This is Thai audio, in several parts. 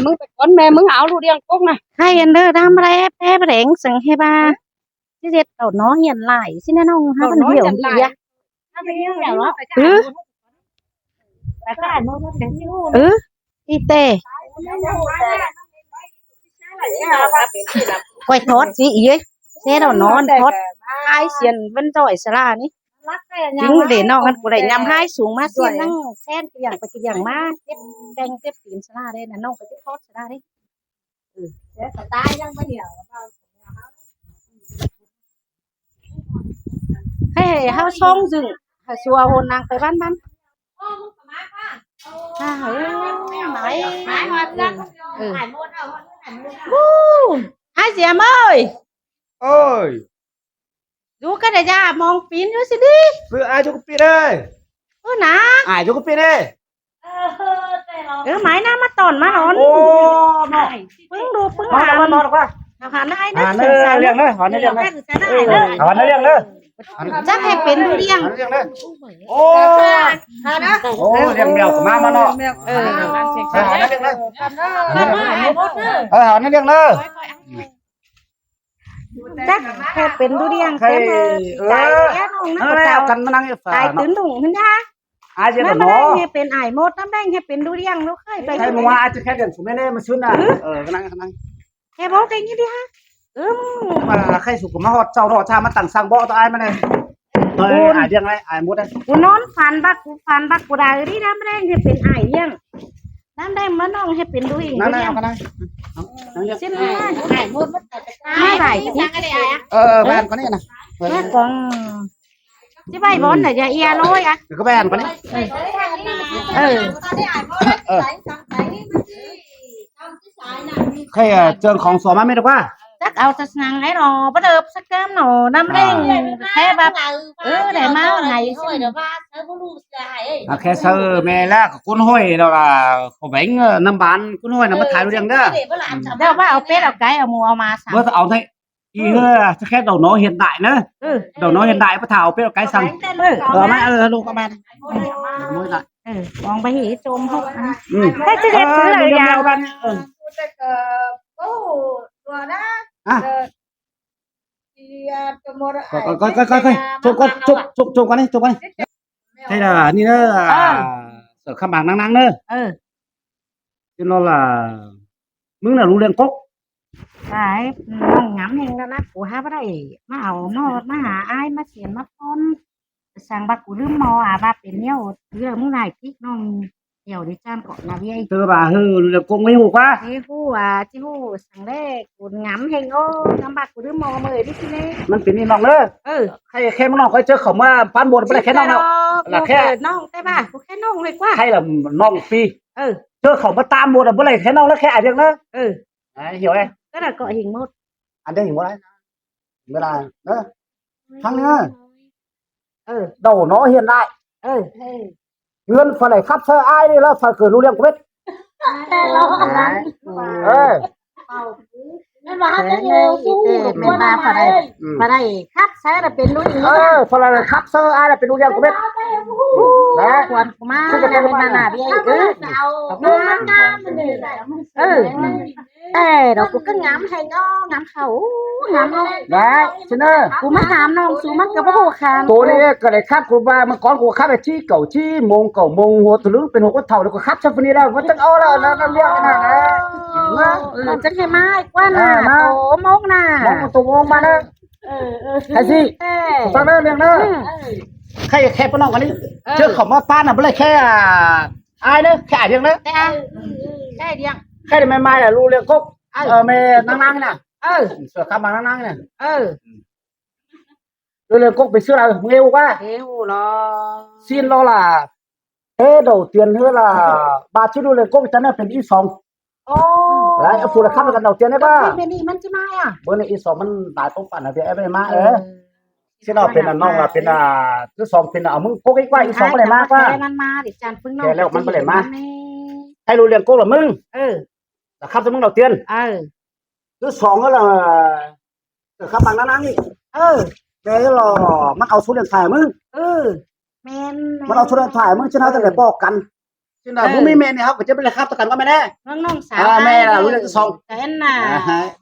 มึงไปก้นแม่มึงเอาลูกเรียงกุ๊กนะhai anh đỡ đam re pe bẹn sừng hay ba chứ dệt đầu nó hiền lại xin nó không ha phần hiểu gì á y tê quay thoát gì ấy xe đầu nó thoát hai xiên vẫn giỏi sala ní chính để nó ăn của đại nhằm hai xuống mà xiên năng sen cái dạng cái dạng má tiếp canh tiếp tiền sala đây là nó phải tiếp thoát sala đấy hey hao xong rừng hao xua hồn nàng tới ban ban máy hai chị em ơi ơi rú cái này ra mong pin nữa xin đi vừa ai cho cái pin đây nà ai cho cái pin đây máy nó mắt tòn mắt nón ô nó pưng đồ pưng nó qua hả nó ai nó nó liền đấy họ nó liền đấy họ nó liền đấy chắc hay pin đồ đi ăn ô ô liền mèo của ma nó họ nó liền đấy họ nó liền đấy chắc hay pin đồ đi ăn cái nó nào cần nó năng tài tướng đủng hơn ha ai chứ nó nó hay pin ải một năm đây hay pin đồ đi ăn nó khơi bay hay mua ai chứ khách điện của mấy em mà xuyên à cái năng hay bó cái như đi ha mà khai sụp của nó hot sau đó cha mà tặng sang bọ tao ai mà này ai riêng đấy ai mua đâyกูนอนฟันบักกูได้ดิน้ำแดงให้เป็นไอเลี้ยงน้ำแดงมันน้องให้เป็นดูอีก นั่นนั่นเอากันนั่น เส้นมาไอหมดไม่ไหวbạn có này nè แม่กองที่ใบบอลน่ะจะเอียร้อยอ่ะ có bạn có này khi trườngของสวนมาไม่ได้ว่า จักเอาจะสั่งให้หนอประเดิบสักแก้มหนอน้ำแดงแค่แบบได้มาไง แค่ซื้อแม่ละกุ้นห้อยเราละขบงน้ำบานกุ้นห้อยน้ำมันถ่ายเรื่องเด้อ เดี๋ยวว่าเอาเป็ดเอาไก่เอาหมูเอามาสั่ง เมื่อเอาให้อีเฮ้อแค่đầu nó hiện đại nữa đầu nó hiện đại bắt thảoเป็ดcáiสั่งไม่ลูกประมาณmới lại มองไปเห็นโจมเขาให้จะเด็ดซื้ออะไรยาว บ้านchụp con đi chụp con đi đây là như nó ở khăm bảng năng nữa cho nó là mướn là lưu liên cốc ใช่น้องงำเฮงแล้วนะกูหาบ่ได้มาเอานอดมาหาอ้ายมาเสียนมาพ้นสั่งบักกูลืมมอว่าเป็นเนี่ยเรื่องมึงไหนพริกน้องเดี๋ยวดิจานก่อนนะพี่ไอ้ từ bà hư là cũng mấy hủ quá ที่ฮู้ที่ฮู้สั่งแรกกูงำเฮงโอ้งำบักกูลืมมอมาเลยดิสิเน่ มันเป็นนี่น้องเด้อแค่น้องค่อยเจอเขามาพานบนไม่ได้แค่น้องlà แค่น้องได้ป่ะกูแค่น้องเลยกว่า hay làน้องปีเจอเขามาตามบนไม่ได้แค่น้องแล้วแค่อะไรเรื่องนั้นhiểu em ก็น่ะเกาะหิงหมด anh đây hiểu đấy mới là đó thằng nữa đầu nó hiện đại nguyên phải này khắp sơ ai đi là phải cử lưu liệm của biết นั่นว่าจะอยู่สู้ไม่มาพอได้ครับใช้แต่เป็นรู้อย่างนี้ phải là khắp sơ ai làเป็นlưu liệm của biết แล้วควรมาเป็นมาหน้าพี่เอามันงามมันเลยแต่เรากูก็งามให้น้องงามเขางามน้อง đấy chứ nữa กูมางามน้องสูมันกับพวกคาน ตัวนี้ก็เลยครับกูว่ามันก่อนกูครับไปชี้เก่าชี้มงหัวทะลุเป็นหัวก็เท่าแล้วก็ครับชัฟนี่แล้วมันต้องเอาแล้วนะเรียกนะจะแค่ไม้กว่าน่ะโอ้มกน่ะ มงตัวมงมานะไอ้สิฟังเรื่องเนอะแค่พน้องกันนี่เชื่อเขามาป้านอ่ะไม่เลยแค่ไอ้เนอะแค่เรื่องเนอะ ได้เดียง แค่ไม่ไม่รู้เรื่องก็ไม่นั่งน่ะเสือข้ามมานั่งเนี่ยรู้เรื่องก็ไปซื้ออะไรเงี้ยวว่า xin lo là thế đầu tiên nữa là ba chiếc đôi cô chắn là phải đi sòng đấy phụ là khắp là đầu tiên đấy ba bữa nay đi sòng mình đại tông phản là việc em má đấy xin nàoเป็นน้องlàเป็นthứ sòngเป็นởมึงcô cái quay đi sòng cái này má quá cáiแล้วมันไปเลยมาให้รู้เรื่องcô làมึงlà khắp choมึงđầu tiên thứ sòng đó là khắp bằng năng đi cái làมันเอาsố điện thoạiมึงมันเอาโทรศัพท์ถ่ายมึงชนะแต่ไหนบอกกัน chứ là bố mấy mẹ này học của chứ bây giờ khắp tất cả các mẹ nè น้องๆสาว mẹ là luôn là xong แต่อันน่ะ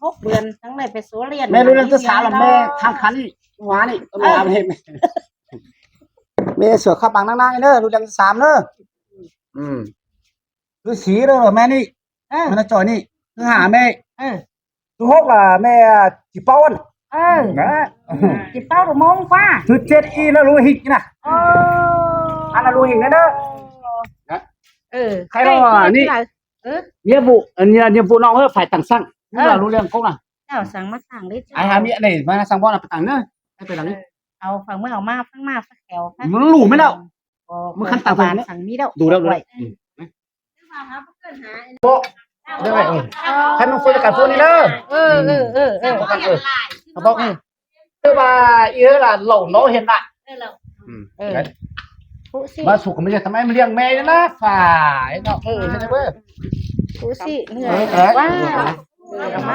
6 เดือนทั้งได้ไปโซเรียน mẹ luôn là tôi xả là mẹ thang khán đi hóa đi tôi làm thêm mẹ sửa khắp bằng năng năng nữa luôn là xám nữa cứ xí đâu rồi mẹ đi mẹ nó trời đi cứ hả mẹ tôi hốt là mẹ chỉ bao ăn đấy จิเป้าดูมองฟ้า thứ chết y nó lùi hình nè ăn là lùi hình đấy đó ใครรอนี่ nhiệm vụ nó phải tặng xăng nhưng mà luôn liền cũng là เจ้าสั่งมาสั่งได้จ้า ai ham miệng này mà sang bọn là phải tặng nữa hay phải tặng nữa เอาฝั่งเมื่อเอามาฝั่งมาฝั่งแขว มันหลูไม่แล้วมันขั้นต่ำ บานสั่งมีแล้ว đủ đâu rồi bộ đây này khăn nó phơi cả phơi này đó bóc thứ ba ý là lẩu nó hiện đại mà sụp của mình thằng em liêng mê nữa phải nó thế đấy bơ ผู้สิเหนื่อยว้าเอามา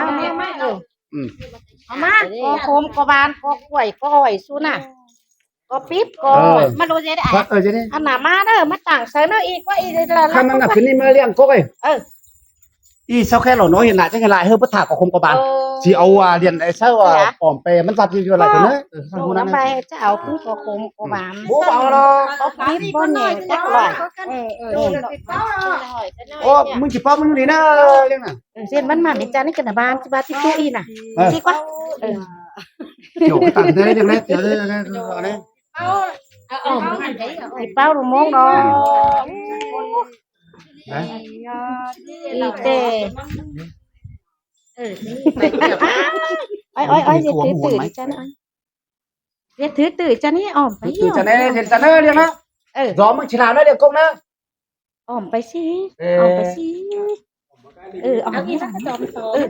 เอามาก็โคมก็บานก็กล้วยก็อ้อยสู้น่ะก็ปิ๊บก็มาดูเจ๊ได้ chứ đi อันน่ะมาเด้อมาต่างใส่เด้ออีกว่าอีละ khăn nó là cái này mà liêng cốc ấy y sau khi lẩu nó hiện đại chắc cái lại hơi bất thả của không có bàn chỉ âu liền ấy sao ỏm pèมันจัดอยู่lại nữa น้ำใบจะเอาขึ้นก็โคมก็บาน bố bảo nó ก็ปิ๊บก็แหน่จักหน่อย ôมึงchỉ baoมึงđi nữa liêng nè เส้นมันมันนี่จ้านี่กันบานที่บ้านที่ตู้อีน่ะสิกว่า kiểu cái tặng thế liêng đấy kiểu đây đây สิเป้าดูมองดอกอีเต้อ้อยอย่าถือตื่นจ้านี่อย่าถือตื่นจ้านี่อ้อมไป từ chân này thì chân này liêng đó gióมึงchỉ làm đấy được không nữa อ้อมไปสิอ้อมไปสิอ้อมนี่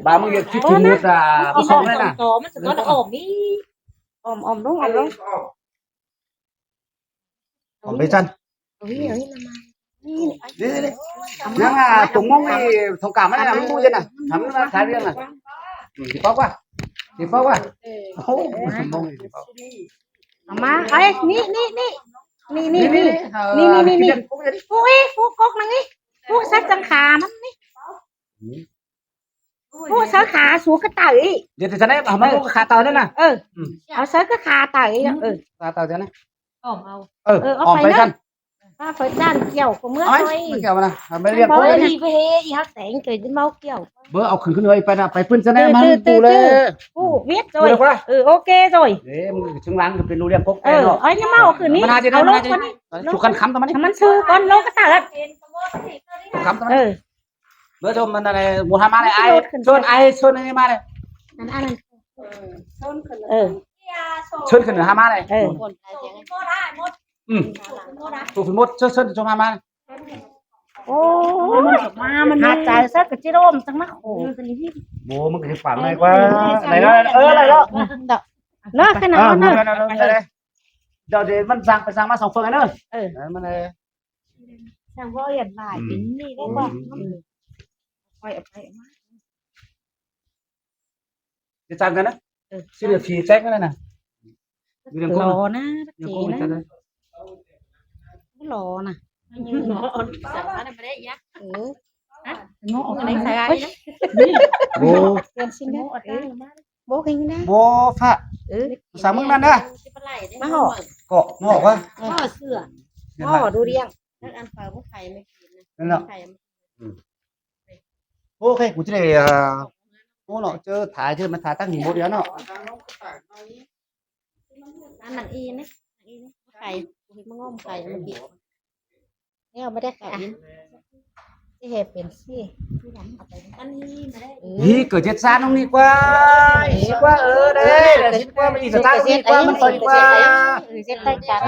bàมึงviệc chụp chụp một là xong đấy nè มันจะก็ออกนี่ อ้อมลงอ้อมลง ỏm bên chân นี่ đi đi đi nhưng mà tụng mong thì thông cảm đấy làมึงmua chân này thắm nó thái riêng này thì phó quá ô tụng mong thì phó เอามาไอ้นี่ผู้กกนั่งนี่ผู้ซักจังขามันนี่ผู้ซักขาสูกระต่าย giờ thì chân đấy bảo nó khá tờ đấy nè เอาซักก็ขาต่าย khá tờ chân này ออกเอา ỏm bên chân ป้าเฟิร์จ้านเกี่ยวกับเมื่อ ôi ไ มันเกี่ยวมานะไม่เรียก บ่ โอ้ย ดีไปเฮอีฮักแสงเกิดจะเมาเกี่ยว เบอร์เอาขึ้นเลยไปนะไปพื้นchân này mà tùเลย ผู้เวียดrồiโอเคrồi đấyมึงchứng láng đượcเป็นรูเรียงพก เอ้ยยังเมาคืนนี้ มันน่าจะได้ เอา มัน ลู น่าก จะ คน ได้ นี้ chủ căn khắm taoมัน มันซื้อก่อนโลกก็ตาละ khắm taoมันเบอร์ชมมันอะไรหมูฮามาเลยไอ้ชนไอ้มาเลย นั่นชนขึ้นหรือฮามาเลยถูกฝนมดชนชมฮามา โอ้มันหาใจซักกับจิโร่มจังนะโอ้คืนนี้ โบมึงก็จะฝังอะไรวะอะไรแล้วอะไรแล้ว เนาะขนาดนั้น เดี๋ยวมันสั่งไปสั่งมาสองเฟืองเนอะมันเลย สั่งว่าอย่างไรเป็นนี่ได้ป่ะไปไปมา จะจังกันนะชื่อเดือดฟีแจ็คนั่นน่ะ รอนะจีนะรอนะ หนออ่อนสั่งอะไรไม่ได้ยักษ์ โง่อะไรใส่อะไร โบ เรียนซิงได้โบกินได้ โบฟะสามมึงนั่นนะ มาห่อ เกาะมาบอกว่า พ่อเสื้อ ห่อดูเรียง นักอันเปล่าพวกไข่ไม่กินนะ นั่นแหละ ไข่ โอเคกูจะได้โอ้เนาะเจอถ่ายเจอมันถ่ายตั้งหินโบเดียวเนาะ อันหนังอีนะไข่มันงอมไข่มันเกี่ยว เนี่ยไม่ได้ขายที่เหตุเป็นสิที่หลังเอาไป อันนี้ไม่ได้ นี่เกิดเจ็ดซานตรงนี้กว่าอีกว่าเด้คิดว่ามันอีสตาร์อีกว่ามันต่อยกว่า เจ็ดได้กัน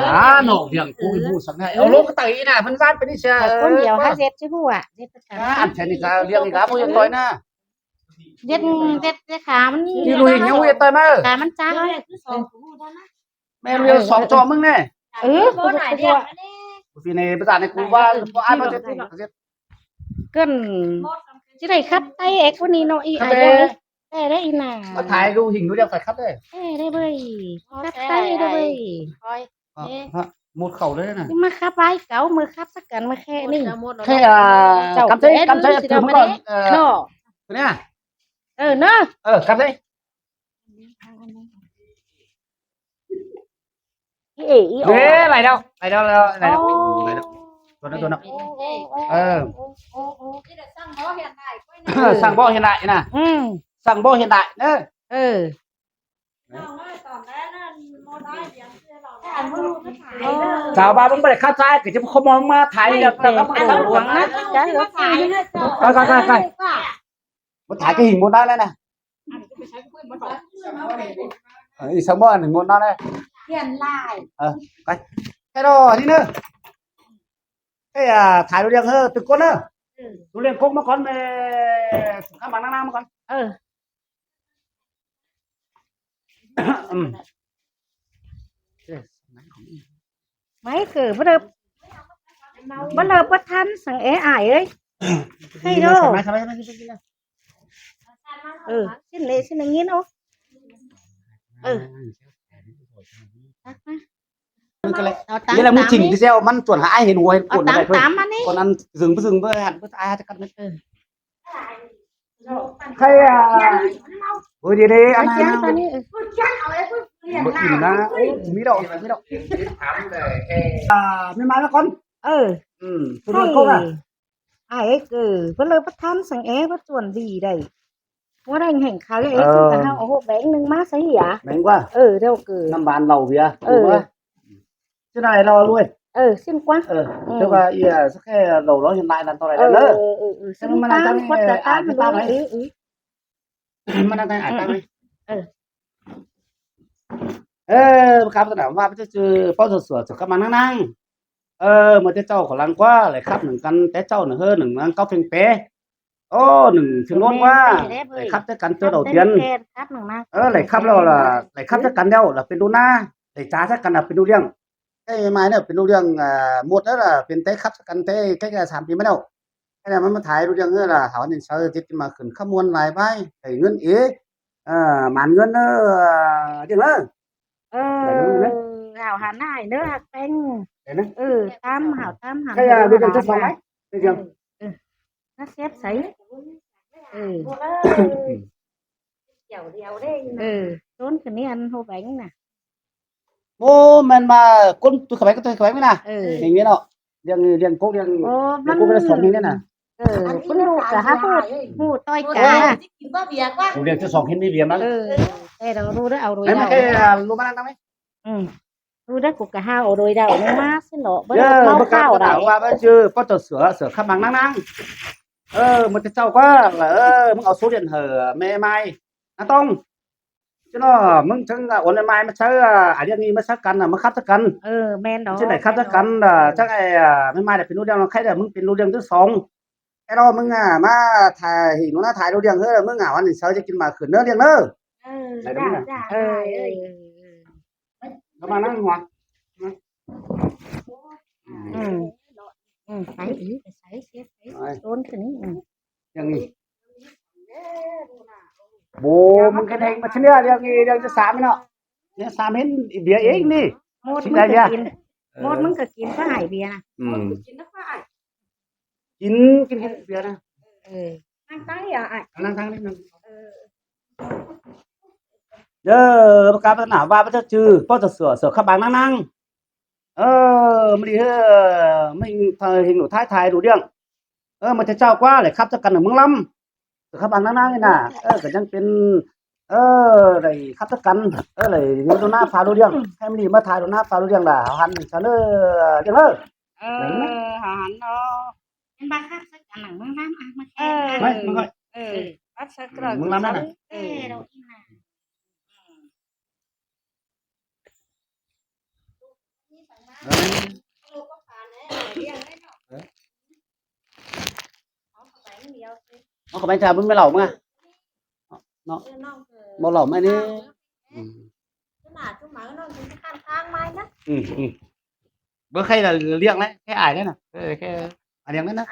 เนาะเดี๋ยวกูพูดสักหน่อยเอาลูกก็ต่อยน่ะมันซานไปนี่เชีย คนเดียวถ้าเจ็ดชื่อหัวเจ็ดกัน อันแทนนี่ก็เรียกนี่ครับผู้ยังต่อยนะ เจ็ดขามัน นี่ลุยยังผู้ยังต่อยมา ขามันจ้า คือสองคู่เท่านั้น แม่เรียกสองจอมึงแน่ โบไหนเดียว ฟีในภาษาในกูว่าพออ่านมาเจ็ด เกินจะได้คัดไต้เอกวันนี้เนาะอีอะไรได้อีน่ะ มาถ่ายดูหิ่งดูเดียวใส่ครับเลย ได้เว้ยคัดไต้ได้เว้ย คอย một khẩu đấy này nhưng mà khắp ai cậu mà khắp tất cả mà khe đi thế Chậu cắm té thấy đu thì từ đâu lúc mà còn đấy. Nó thế à nó cắm đấy ý ý thế này đâu này đâu này đâu này đâu tuần nào sang bo hiện đại nè sang bo hiện đại nữa chào ba bông bê khát trái cái chứ không mong mà thái được là các bạn uống nó trái lúa coi một thái cái hình một đó đây này sang bo hình một đó đây coi cái đó đi nữa cái thái đồ điện hơn từ con nữa đồ điện cốc mà con về các bạn đang mà con mấy cử bắt đầu bắt thân sang é ải ấy hay đâu xin này nghiến không đây là một trình video măn chuẩn hai hình ngồi cuộn này thôi còn ăn dừng với hẳn với ai cắt đấy hay vừa đi đi ăn một hình là mỹ độ mấy má nó con không à ai ấy cứ bắt đầu bắt thân sang é bắt chuẩn gì đâyว่าได้เห็นเขาเลยแต่เขาโอ้โหแบงค์นึงมาใช่หรอ แบงค์ว่า เดี๋ยวคือ năm bàn lầu bìa cái này lo luôn xin quá tức là sẽ cái lầu đó hiện tại là tao này nữa xin mà đang quất cả tám tao đấy mà đang ai tao đấy cam tao nào mà bây giờ bao giờ sửa các bạn năng mà cái trâu của lăng quá lại khắpหนึ่งกันแต่เจ้าหนึ่งhơnหนึ่งnăng cao phình pé ô đừng thương nôn quá lại khắp tất cả từ đầu tiên lại khắp đâu là lại khắp tất cả đâu làเป็นดูหน้าlại trả tất cả làเป็นดูเรื่องcái mai nàyเป็นดูเรื่องmột đó làเป็นแต่khắp tất cả cái3 ปีไม่đâu cái nàyมันถ่ายดูเรื่องนี่làหาวันนึงเช้าติดมาขึ้นขมวนหลายใบไอ้เงินอีมานเงินจังhảo hán này nữa hạt bánh tam hảo tam hảo cái bây giờ cho xong ấy bây giờ nó xếp sấy trốn cái này ăn hô bánh nè ô mình mà con tôi khởi bánh nè hình như nào điền cố cái sống như thế nè con đủ cả hát hô tôi cả điền cho sống hình đi điền mà đây là ru đó ao rồi mà cái lúa bán đâu ấy ru đó của cả hai ao rồi đâu nó má xin lộ với bao cao đảo qua bây giờ có tờ sửa khắp bằng năng một cái trâu quá làมึงเอาsố điện hở mẹ mai nó tông chứ nóมึงchẳng ổn lại mai mà chơiเรื่องนี้มาซักกันมาคัดซักกันแม่นดอก chứ nàyคัดซักกันchắcไอ้ไม่mai làเป็นรูปเดียวเราแค่เดี๋ยวมึงเป็นรูปเดียวที่สองไอ้เรามึงมาถ่ายหินnóถ่ายรูปเดียวเฮ้ยมึงวันนี้เช้าจะกินมาขืนเนื้อเดียวเนอะnày đúng nè các bạn ăn ngoan phải trốn cái nàyอย่างนี้bốมึงcái này màเนี่ยเรื่องจะ3เนาะเนี่ย3เห็นเบียร์เองนี่ หมดมึงก็กินก็หายเบียร์นะกินเบียร์นะนั่งตั้งอย่านั่งตั้งนิดนึงประกาศปัญหาว่าพระเจ้าจือพ่อจะเสือขับบางนั่งมันดีไม่เห็นหนูท้ายถ่ายดูเรื่องมันจะเจ้ากว่าเลยครับจะกันหนึ่งมึงล้ำเสือขับบางนั่งนี่นะก็ยังเป็นอะไรครับจะกันอะไรยังดูหน้าฟ้าดูเรื่องให้มันดีมาถ่ายดูหน้าฟ้าดูเรื่องล่ะหันฉันจังเลยหันเนาะเป็นบ้าครับสักกันหนึ่งมึงล้ำมาแค่ไม่มึงก็bắtสักกระมึงล้ำนั่นน่ะnó có bánh trà bún bê lẩu mà nó lẩu mà đi bữa khay là liệng đấy cái ải đấy nè cái liệng đấy nè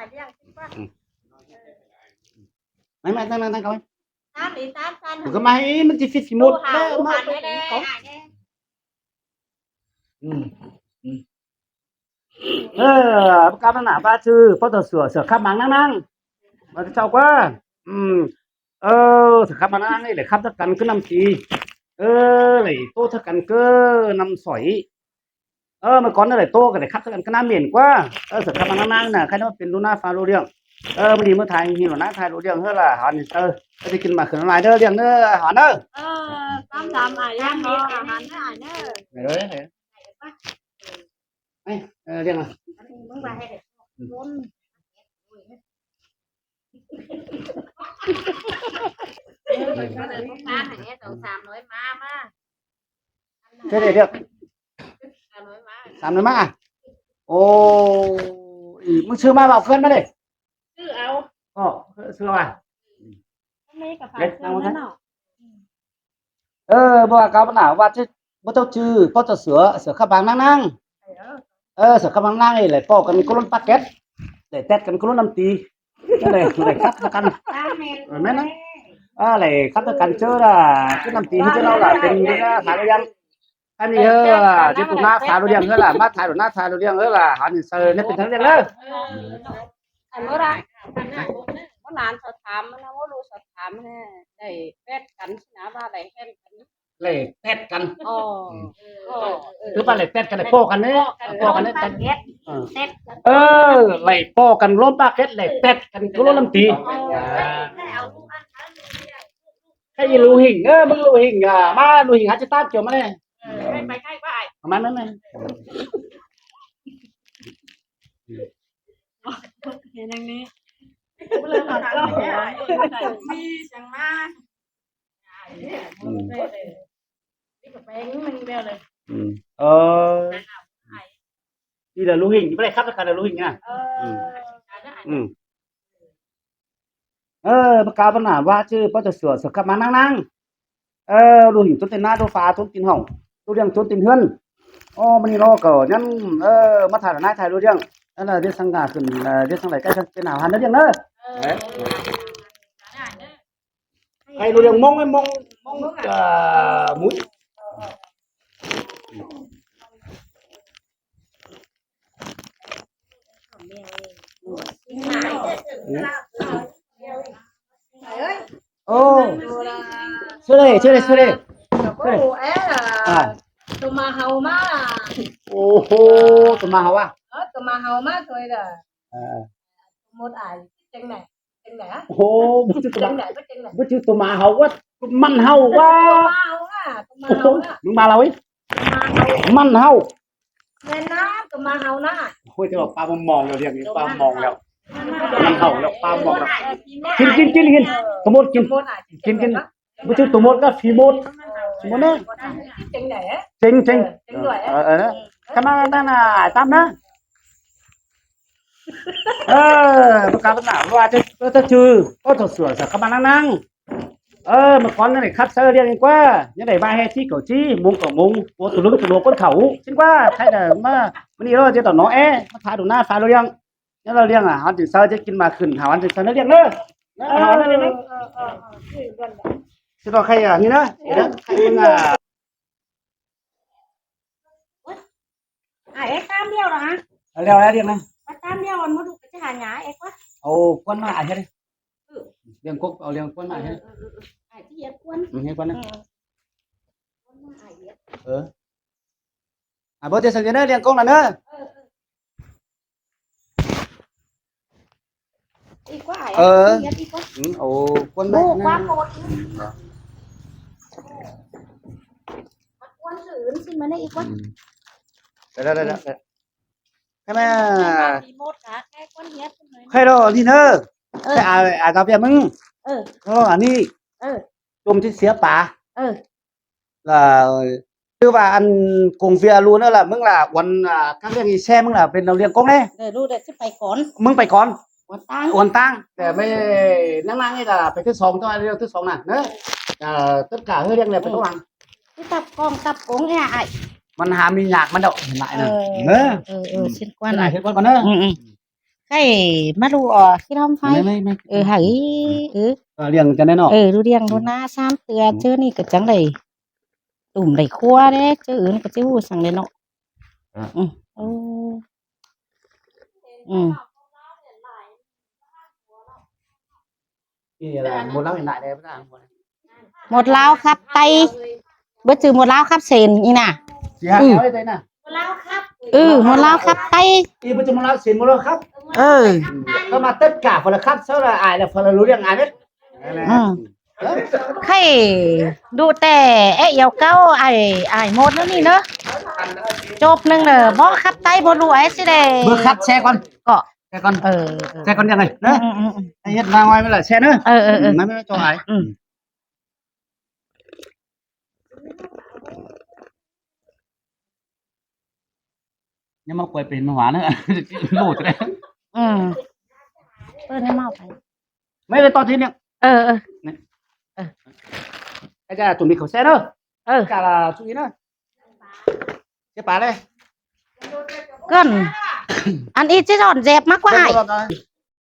mấy tăng coi cái máy mình chỉ fit một đấy ประกาศหนาบ้าชื่อพ่อตัวเสือเสือขับมังนั่งมาเจ้าว่าเสือขับมังนั่งนี่เลยขับทักกันก็นำทีเลยโตทักกันก็นำสอยเมื่อก่อนนั่นเลยโตกันเลยขับทักกันก็น้ำเหม็นกว่าเสือขับมังนั่งน่ะใครนึกว่าเป็นลูน่าฟ้ารู้เรื่องมันดีเมื่อไทยหิวนะไทยรู้เรื่องเฮ้ยล่ะหอนก็จะกินมาขึ้นมาเด้อเรื่องเด้อหอนเด้อตามตามอ่ะยังมีอาหารได้เนอะ ไม่เลยเรื่องอะไร มึงไปให้เด็กล้นก็เลยพวกนั้นอย่างเงี้ย200-300มาเดี๋ยว300มา 300มาโอ้มึงซื้อมาเอาเพื่อนมาดิ ซื้อเอา ซื้อมา ไม่กับฝากเพื่อนนั่นเนาะ บอกกับหนาว่าจะบ่เจ้าชื่อพ่อเจ้าเสือขับบางนั่งเสือขับบางนั่งนี่แหละป้อกันก็ล้นปากเก็ตแต่แตกกันก็ล้นน้ำตีนั่นแหละครับกันแม่นะอะไรครับกันเจอละก็น้ำตีที่เราล่ะเป็นนี่นะถ่ายรูปยังอันนี้ที่ตุ้งหน้าถ่ายรูปยังเฮ้ยล่ะมาถ่ายรูปหน้าถ่ายรูปยังเฮ้ยล่ะหันเสือเนี่ยเป็นทั้งเรื่องเลย อันเมื่อไรว่าหลานสอบถามนะว่ารู้สอบถามนะได้แพทย์กันนะว่าอะไรแพทย์กัน เลยแตกกัน อ๋อ คือว่าเลยแตกกันเลยโป้กันเนี่ยโป้กันเนี่ย เก็ตเต็ด เลยโป้กันล้มปากเก็ตเลยแตกกันก็ล้มน้ำตีใครรู้หิ่งมึงรู้หิ่งมารู้หิ่งหาจะตามเกี่ยวมาเนี่ย ไปใกล้ไป ประมาณนั้นเลย เห็นอย่างนี้เริ่มมาก็มีเสียงมานี่กับแป้งมันแบบเลยนี่เดี๋ยวรู้หิ่งไม่ได้ครับแล้วกันเดี๋ยวรู้หิ่งนะประกาศปัญหาว่าชื่อพ่อจะเสือขับมานั่งรู้หิ่งต้นเต็นหน้าต้นฟ้าต้นตีนห้องต้นเรื่องต้นตีนเฮือนมันนี่รอก่อนงั้นมาถ่ายหน้าถ่ายรู้เรื่องนั่นแหละเดี๋ยวสังกาขึ้นเดี๋ยวสังไหนใกล้เป็นหนาวหันนั่นเรื่องเนอะใครรู้เรื่องมองไม่มองมุ้ยโอ้ช่วยเลยตัวมาเฮามาโอ้โหตัวมาเฮาอ่ะตัวมาเฮามาตัวเด้อหมดอ่ะจังไหนโอ้บุตรตัวมาเฮาว่ามันเฮาว่ามึงมาเราอีมันเฮาแม่นะตัวมาเฮานะโอ้ยจะบอกปลามองเราเรียกนี้ปลามองแล้วมันเฮาแล้วปลามองแล้วกินตัวมดกินบุตรตัวมดก็ฟีมดเนี่ยจังไหนจริงทำไมนั่นน่ะตามนะประกาศปัญหาว่าจะชื่อก็ถอดเสื้อสักกำลังนั่งเมื่อก่อนนั่นแหละคัดเซอร์เรียกว่ายังไงบ้าให้ที่เก่าจี้มุงกับมุงโอ้ตัวลึกตัวโลก้นเขาฉันว่าใช่แต่มาวันนี้เราจะต่อน้องมาถ่ายดูหน้าฟ้าเราเรียงนี่เราเรียงหันถึงเซอร์จะกินมาขึ้นหาวันถึงเซอร์เรียงเนอะนั่นเองจะต่อใครนี่นะเดี๋ยวใครมึงเอ็กซ์ตามเดียวเหรอฮะเรียงเรียงนะตามเดียวมันมาดูกจะหาหยาเอ็กซ์วะเอาก้นมาใช่ไหมเรียงกุ๊กเอาเรียงก้นมาใช่ที่เย็บก้นให้ก้นนะบอสจะสั่งเนอะเรียงก้นน่ะเนอะอีกว่าโอ้ก้นมาความโหดก้นสื่อสิมันได้อีกว่าได้ใช่ไหมใครรอที่เนอะใครกับเพียมึงอันนี้จมที่เสียป่าlàคือว่าอันกงเฟียรู้นั่นแหละมึงล่ะวันcácเรื่องอีแช่มึงล่ะเป็นเราเรียงกงแน่รู้แต่จะไปก่อนมึงไปก่อนวันตั้งแต่ไม่นั่งนี่ล่ะไปที่2ตัวเรื่องที่2น่ะเนอะtất cả hơi รื่องnày phải có bằng cái tập con nghe aiมันหามีnhạcมันดอกhiện lại nè xin quan này xin quan nữa cái mắt lu khi không phải hãy liền cho nên nó lu liền luôn na sam từ chưa ni cái trắng này tủm đầy khua đấy chứ có chứ sang đây nọ นี่là một lão hiện đại đây bác ạ หมดลาวครับไตเบ่จือหมดลาวครับเซนอีน่ะ chị hàng kéo đây nè หมดลาวครับไต đi bên trong lão xịn một lô khắp เออ cơ mà tất cả phần là khắp sau là ai là phần là lúa điện ai biết ใครดูแต่เอ๊ะเยาเก้าไอ้หมดแล้วนี่เนอะจบหนึงเนอะบ่ครับไตบ่รู้ไอ้สิได้ bước khắp xe con ก็ xe con เออ xe con như này อื đấy ม anh hết ra ngoài mới là xe nữa เออ máy mới cho ai nhưng mà quay bên hóa nữa lổ cho đấy อืมเปิ้นให้เมาไป mấy cái to thế nhỉ เออ cái là chuẩn bị khẩu xe nữa เออ cả là chú ý nữa cái bà đây เกินอันอีสิสอนแจบมากกว่าอ้าย Rồi, rồi, rồi.